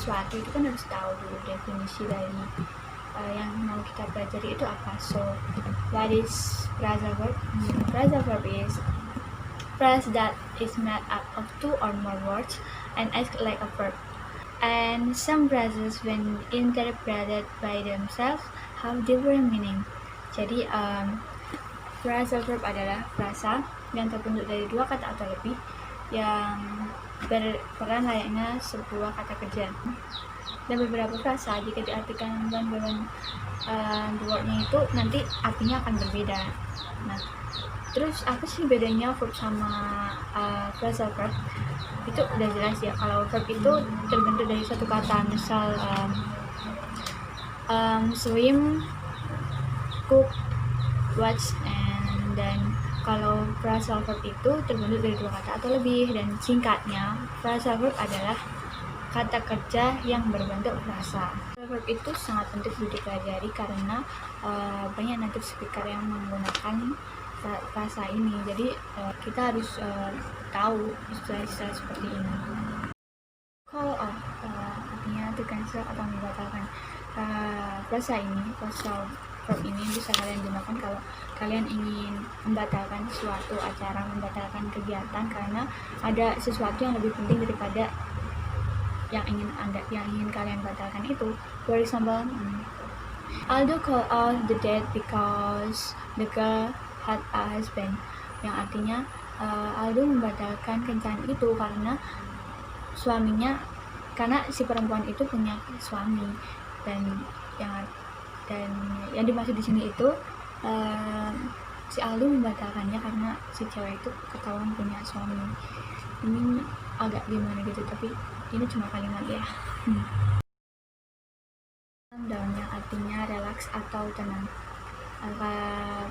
sesuatu itu kan harus tahu dulu definisi dari yang mau kita pelajari itu apa. So what is phrasal verb? Phrasal verb is phrase that is made up of two or more words and acts like a verb. And some phrases when interpreted by themselves have different meaning. Jadi phrasal verb adalah frasa yang terbentuk dari dua kata atau lebih yang berperan layaknya sebuah kata kerja. Dan beberapa frasa jika diartikan dengan wordnya itu nanti artinya akan berbeda. Nah, terus apa sih bedanya verb sama phrasal verb? Itu udah jelas ya, kalau verb itu terbentuk dari satu kata, misal swim, cook, watch, and then kalau phrasal verb itu terbentuk dari dua kata atau lebih, dan singkatnya phrasal verb adalah kata kerja yang berbentuk frasa. Verb itu sangat penting untuk dipelajari karena banyak native speaker yang menggunakan frasa ini, jadi kita harus tahu istilah-istilah seperti ini. Call off artinya to cancel atau membatalkan. Frasa ini, phrasal verb ini bisa kalian gunakan kalau kalian ingin membatalkan suatu acara, membatalkan kegiatan karena ada sesuatu yang lebih penting daripada yang ingin kalian batalkan itu. For example, Aldo call out the date because the girl had a husband, yang artinya Aldo membatalkan kencan itu karena si perempuan itu punya suami, dan yang dimaksud di sini itu si Aldo membatalkannya karena si cewek itu ketahuan punya suami. Ini agak gimana gitu, tapi ini cuma kalimat ya. Calm down yang artinya relax atau tenang.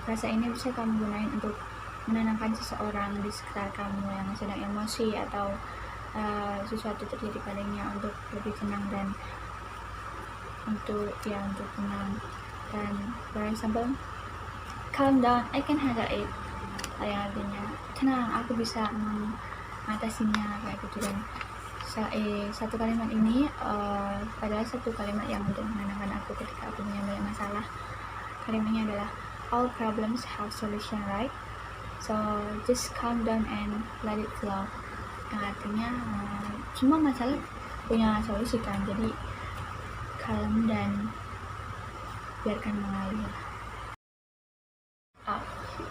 Frasa ini bisa kamu gunain untuk menenangkan seseorang di sekitar kamu yang sedang emosi atau sesuatu terjadi padanya, untuk lebih tenang dan untuk tenang. Dan for example, calm down, I can handle it, yang artinya tenang, aku bisa mengatasinya, kayak gitu. Dan satu kalimat ini adalah satu kalimat yang untuk menenangkan aku ketika aku punya banyak masalah. Kalimatnya adalah all problems have solution, right? So just calm down and let it flow, yang artinya semua masalah punya solusi kan, jadi kalem dan biarkan mengalir.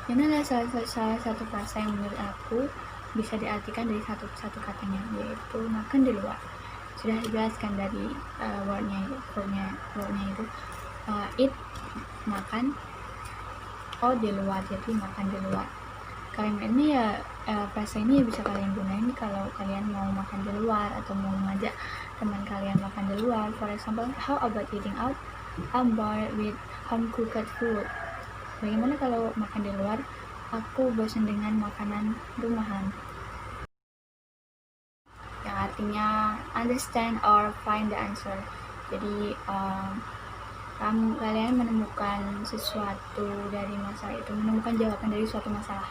Ini adalah salah satu frasa yang menurut aku bisa diartikan dari satu katanya, yaitu makan di luar. Sudah dijelaskan dari wordnya itu eat, makan, di luar, jadi makan di luar. Kalimat ini frasa ini bisa kalian gunain kalau kalian mau makan di luar atau mau mengajak teman kalian makan di luar. For example, how about eating out? I'm bored with home cooked food. Bagaimana kalau makan di luar? Aku bosan dengan makanan rumahan. Yang artinya understand or find the answer. Jadi kalian menemukan sesuatu dari masalah itu, menemukan jawaban dari suatu masalah.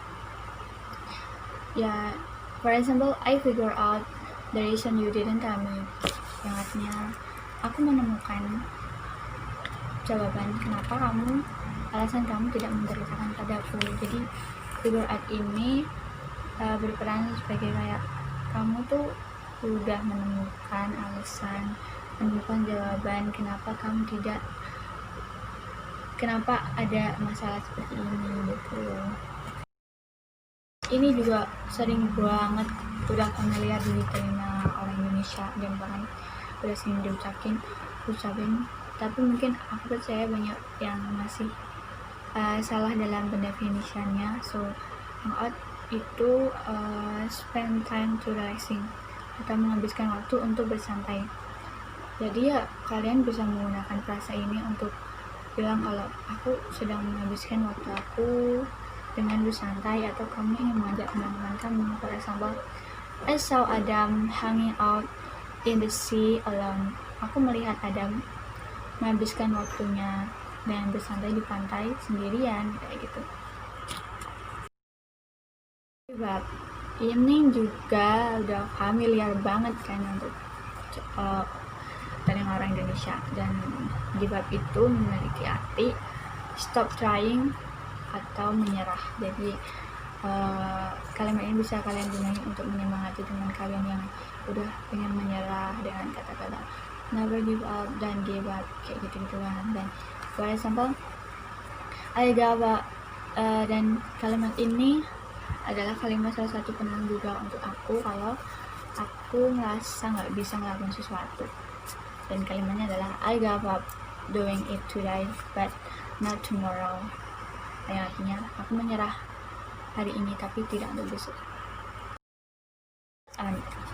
Ya, for example, I figure out the reason you didn't tell me, yang artinya aku menemukan jawaban kenapa alasan kamu tidak menceritakan padaku. Jadi figure out ini berperan sebagai kayak kamu tuh udah menemukan alasan, menemukan jawaban kenapa ada masalah seperti ini gitu. Ini juga sering banget udah familiar di telinga orang Indonesia dan bahkan udah sering diucapin, tapi mungkin aku percaya banyak yang masih salah dalam pendefinisiannya. So hangout itu spend time to relaxing atau menghabiskan waktu untuk bersantai. Jadi ya kalian bisa menggunakan frasa ini untuk bilang kalau aku sedang menghabiskan waktu aku dengan bersantai, atau kamu ingin mengajak teman-teman kamu. For example, I saw Adam hanging out in the sea alone. Aku melihat Adam menghabiskan waktunya dengan bersantai di pantai sendirian, kayak gitu. Verb ini juga udah familiar banget kan untuk telinga orang Indonesia. Dan give up itu memiliki arti stop trying atau menyerah. Jadi kalimat ini bisa kalian gunakan untuk menyemangati teman kalian yang udah pengen menyerah dengan kata-kata never give up dan give up kayak gitu kan. Dan for example I gave up, dan kalimat ini adalah kalimat salah satu penenang juga untuk aku kalau aku ngerasa nggak bisa ngelakuin sesuatu. Dan kalimatnya adalah I gave up doing it today but not tomorrow, yang artinya aku menyerah hari ini tapi tidak untuk besok.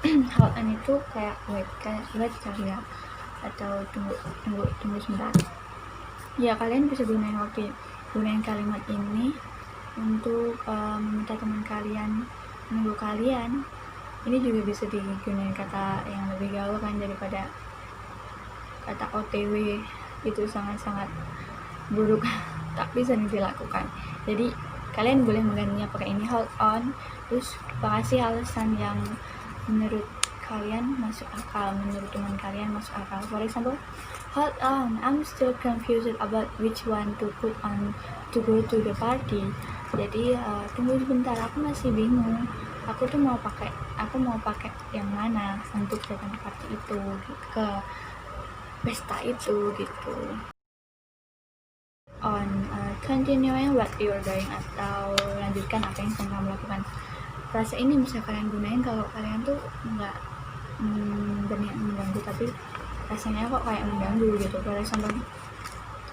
Hold on itu kayak wait ya, atau tunggu sebentar ya. Kalian bisa gunain kalimat ini untuk meminta teman kalian menunggu kalian. Ini juga bisa digunakan kata yang lebih gaul kan daripada kata OTW, itu sangat-sangat buruk tapi sering dilakukan. Jadi kalian boleh menggantinya pakai ini, hold on, terus kasih alasan yang menurut kalian masuk akal, menurut teman kalian masuk akal. For example, hold on, I'm still confused about which one to put on to go to the party. Jadi tunggu sebentar, aku masih bingung. Aku mau pakai yang mana untuk datang ke party itu, ke pesta itu gitu. On continuing what you're doing, atau lanjutkan apa yang sedang kamu lakukan. Frasa ini bisa kalian gunain kalau kalian tuh nggak berniat mengganggu tapi rasanya kok kayak mengganggu gitu. For example,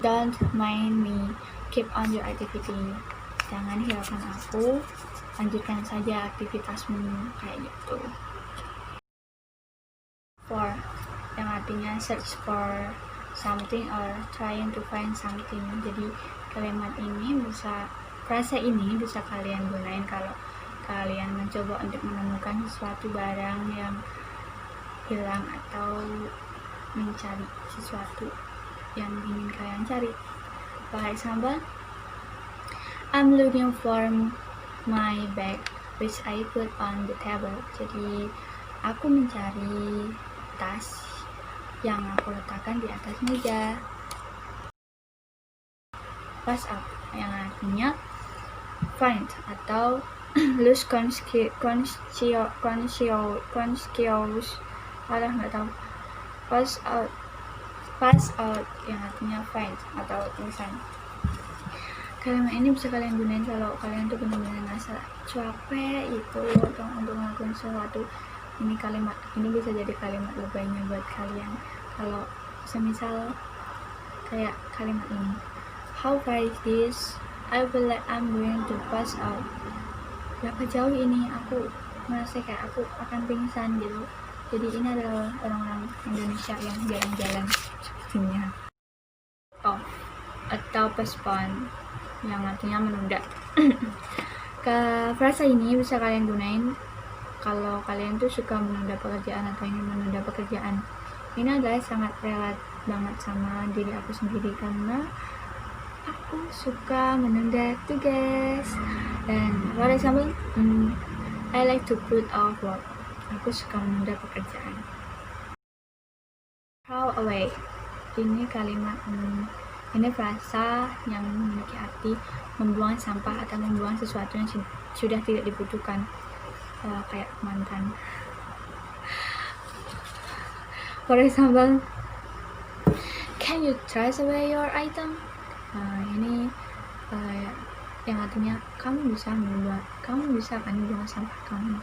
don't mind me, keep on your activity. Jangan hiraukan aku, lanjutkan saja aktivitasmu, kayak gitu. For, yang artinya search for something or trying to find something. Jadi kalimat ini frasa ini bisa kalian gunain kalau kalian mencoba untuk menemukan sesuatu barang yang hilang atau mencari sesuatu yang ingin kalian cari. For example, I'm looking for my bag which I put on the table. Jadi aku mencari tas yang aku letakkan di atas meja. Pass up, yang artinya find atau lose conscious, nggak tahu. Pass out yang artinya find atau pingsan. Kalimat ini bisa kalian gunain kalau kalian tuh benar-benar ngerasa capek itu untuk ngelakuin sesuatu. Kalimat ini bisa jadi kalimat lebaynya buat kalian. Kalau semisal kayak kalimat ini, how far is this? I feel like I'm going to pass out. Berapa jauh ini? Aku merasa kayak aku akan pingsan gitu. Jadi ini adalah orang-orang Indonesia yang jalan-jalan sepertinya. Atau postpone, yang artinya menunda. Frasa ini bisa kalian gunain kalau kalian tuh suka menunda pekerjaan atau ingin menunda pekerjaan. Ini adalah sangat relate banget sama diri aku sendiri karena aku suka menunda tugas. Dan for example, I like to put off work. Aku suka menunda pekerjaan. Throw away, ini kalimat ini frasa yang memiliki arti membuang sampah atau membuang sesuatu yang sudah tidak dibutuhkan, kayak mantan. For example, can you trash away your item? Ini yang artinya kamu bisa kan buang sampah kamu.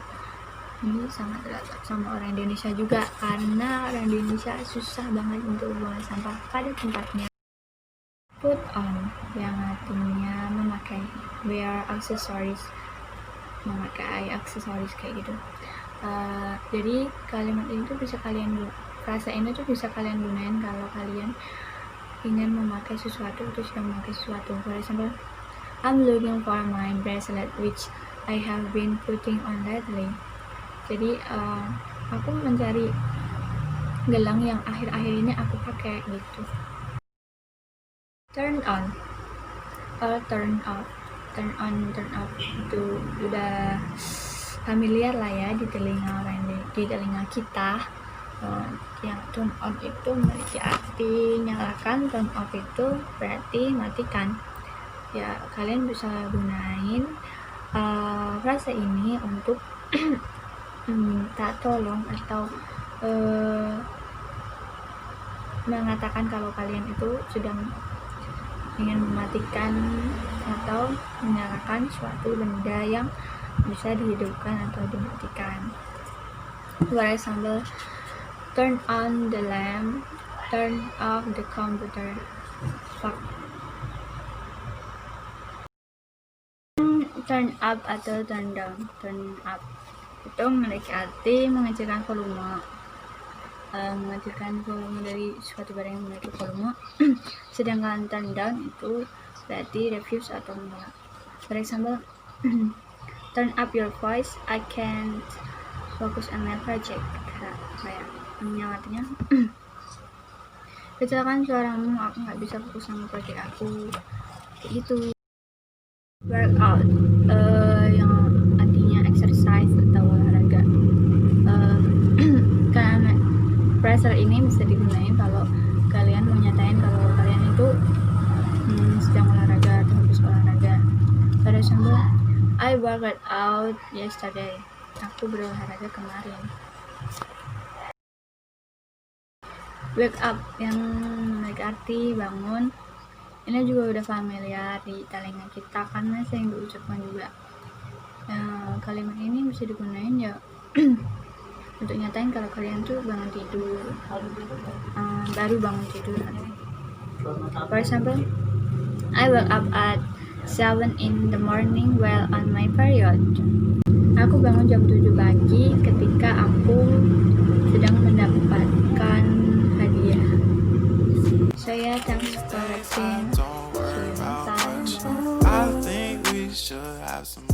Ini sangat relate sama orang Indonesia juga karena orang Indonesia susah banget untuk buang sampah pada tempatnya. Put on, yang artinya memakai, wear accessories, memakai aksesoris kayak gitu. Jadi kalimat ini tuh frasa ini tuh bisa kalian gunain kalau kalian ingin memakai sesuatu atau sedang memakai sesuatu. For example, I'm looking for my bracelet which I have been putting on lately. Jadi aku mencari gelang yang akhir-akhir ini aku pakai gitu. Turn on or turn off. Turn on, turn off itu udah familiar lah ya di telinga kita. Yang turn on itu memiliki arti nyalakan, turn off itu berarti matikan. Ya, kalian bisa gunain frase ini untuk minta tolong atau mengatakan kalau kalian itu sedang ingin mematikan atau menyalakan suatu benda yang bisa dihidupkan atau dimatikan. For example, turn on the lamp, turn off the computer. Turn up atau turn down. Turn up itu memiliki arti mengecilkan volume, mengecilkan volume dari suatu barang yang memiliki volume. Sedangkan turn down itu berarti reduce atau menolak. For example, turn up your voice, I can't focus on my project. Kayak yang artinya kecilkan suaramu, aku nggak bisa fokus sama project aku, kayak gitu. Workout yang artinya exercise atau olahraga. Karena pressure ini bisa digunakan kalau kalian mau nyatain kalau kalian itu sedang olahraga atau habis olahraga. For example, I worked out yesterday. Aku berolahraga kemarin. Wake up yang memiliki arti bangun. Ini juga udah familiar di telinga kita karena sering diucapkan juga. Kalimat ini bisa digunakan ya untuk nyatain kalau kalian tuh bangun tidur, baru bangun tidur. For example, I woke up at 7 in the morning while on my period. Aku bangun jam 7 pagi ketika aku sedang mendapatkan hadiah. Saya thanks for watching. See you next time. I think we should have some